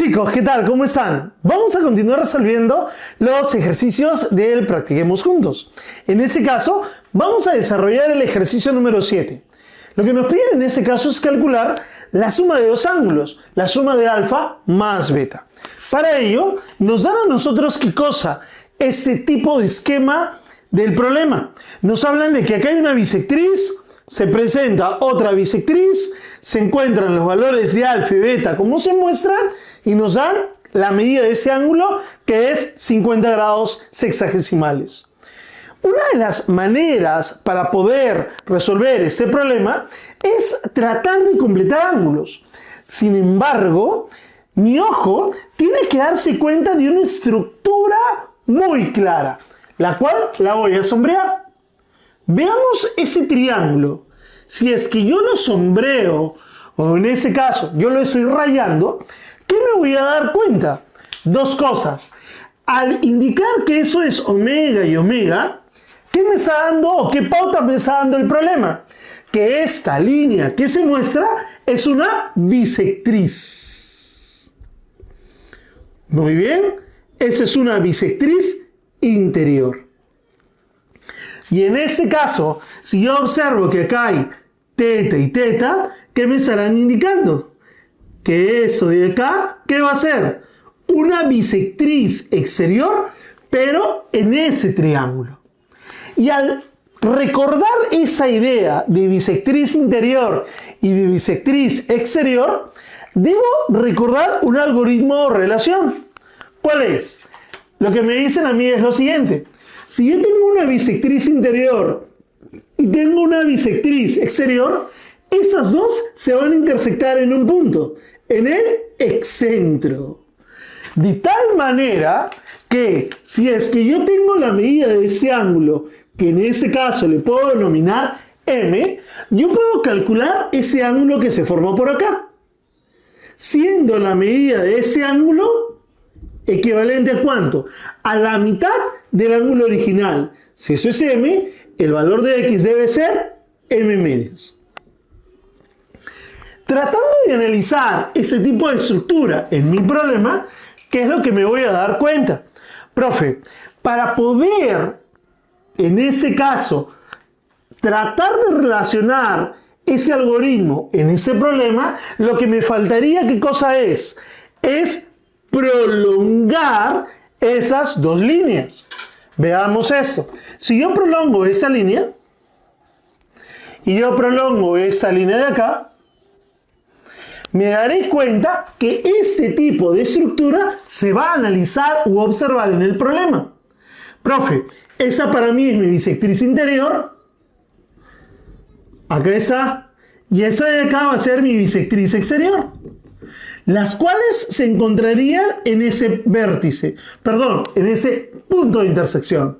Chicos, ¿qué tal? ¿Cómo están? Vamos a continuar resolviendo los ejercicios del Practiquemos Juntos. En este caso, vamos a desarrollar el ejercicio número 7. Lo que nos piden en este caso es calcular la suma de dos ángulos, la suma de alfa más beta. Para ello, nos dan a nosotros ¿qué cosa? Este tipo de esquema del problema. Nos hablan de que acá hay una bisectriz, se presenta otra bisectriz, se encuentran los valores de alfa y beta como se muestran y nos dan la medida de ese ángulo que es 50 grados sexagesimales. Una de las maneras para poder resolver este problema es tratar de completar ángulos. Sin embargo, mi ojo tiene que darse cuenta de una estructura muy clara, la cual la voy a sombrear. Veamos ese triángulo. Si es que yo lo sombreo, o en ese caso yo lo estoy rayando, ¿qué me voy a dar cuenta? Dos cosas. Al indicar que eso es omega y omega, ¿qué me está dando o qué pauta me está dando el problema? Que esta línea que se muestra es una bisectriz. Muy bien, esa es una bisectriz interior. Y en este caso, si yo observo que acá hay teta y teta, ¿qué me estarán indicando? Que eso de acá, ¿qué va a ser? Una bisectriz exterior, pero en ese triángulo. Y al recordar esa idea de bisectriz interior y de bisectriz exterior, debo recordar un algoritmo de relación. ¿Cuál es? Lo que me dicen a mí es lo siguiente. Si yo tengo una bisectriz interior y tengo una bisectriz exterior, esas dos se van a intersectar en un punto, en el excentro. De tal manera que si es que yo tengo la medida de ese ángulo, que en ese caso le puedo denominar M, yo puedo calcular ese ángulo que se formó por acá, siendo la medida de ese ángulo equivalente a ¿cuánto? A la mitad del ángulo original. Si eso es M, el valor de X debe ser M medios. Tratando de analizar ese tipo de estructura en mi problema, ¿qué es lo que me voy a dar cuenta? Profe, para poder, en ese caso, tratar de relacionar ese algoritmo en ese problema, lo que me faltaría, ¿qué cosa es? Es prolongar esas dos líneas. Veamos esto. Si yo prolongo esa línea y yo prolongo esta línea de acá, me daré cuenta que este tipo de estructura se va a analizar u observar en el problema. Profe, esa para mí es mi bisectriz interior. Acá está. Y esa de acá va a ser mi bisectriz exterior. Las cuales se encontrarían en ese vértice, perdón, en ese punto de intersección,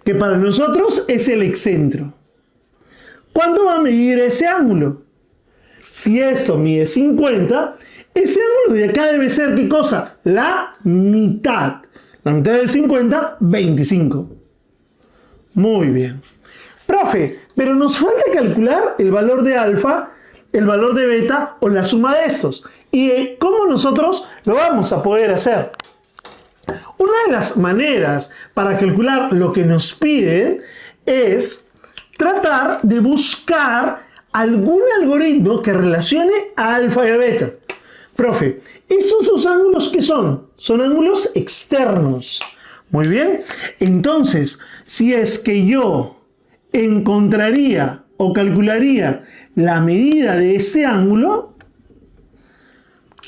que para nosotros es el excentro. ¿Cuánto va a medir ese ángulo? Si esto mide 50, ese ángulo de acá debe ser ¿qué cosa? La mitad. La mitad de 50, 25. Muy bien. Profe, pero nos falta calcular el valor de alfa, el valor de beta o la suma de estos. ¿Y cómo nosotros lo vamos a poder hacer? Una de las maneras para calcular lo que nos piden es tratar de buscar algún algoritmo que relacione a alfa y a beta. Profe, ¿esos dos ángulos qué son? Son ángulos externos. Muy bien. Entonces, si es que yo encontraría o calcularía la medida de este ángulo,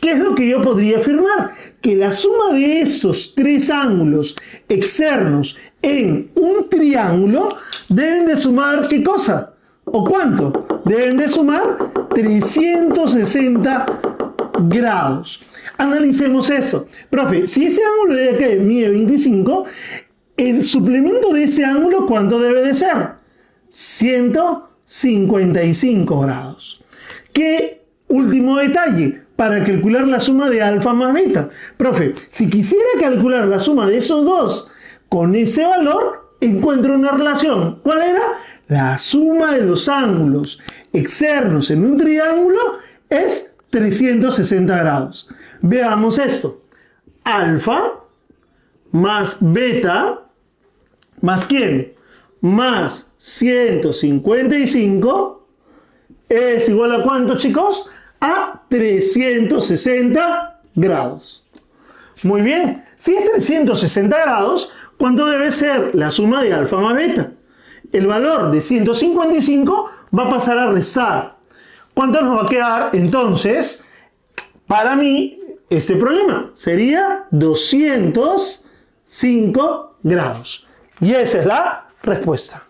¿qué es lo que yo podría afirmar? Que la suma de estos tres ángulos externos en un triángulo deben de sumar ¿qué cosa? ¿O cuánto? Deben de sumar 360 grados. Analicemos eso. Profe, si ese ángulo de acá mide 25, el suplemento de ese ángulo ¿cuánto debe de ser? 155 grados. ¿Qué último detalle? Para calcular la suma de alfa más beta. Profe, si quisiera calcular la suma de esos dos con este valor, encuentro una relación. ¿Cuál era? La suma de los ángulos externos en un triángulo es 360 grados. Veamos esto. Alfa más beta más ¿quién? Más 155 es igual a ¿cuánto, chicos? A 360 grados. Muy bien. Si es 360 grados, ¿cuánto debe ser la suma de alfa más beta? El valor de 155 va a pasar a restar. ¿Cuánto nos va a quedar entonces? Para mí, este problema sería 205 grados. Y esa es la respuesta.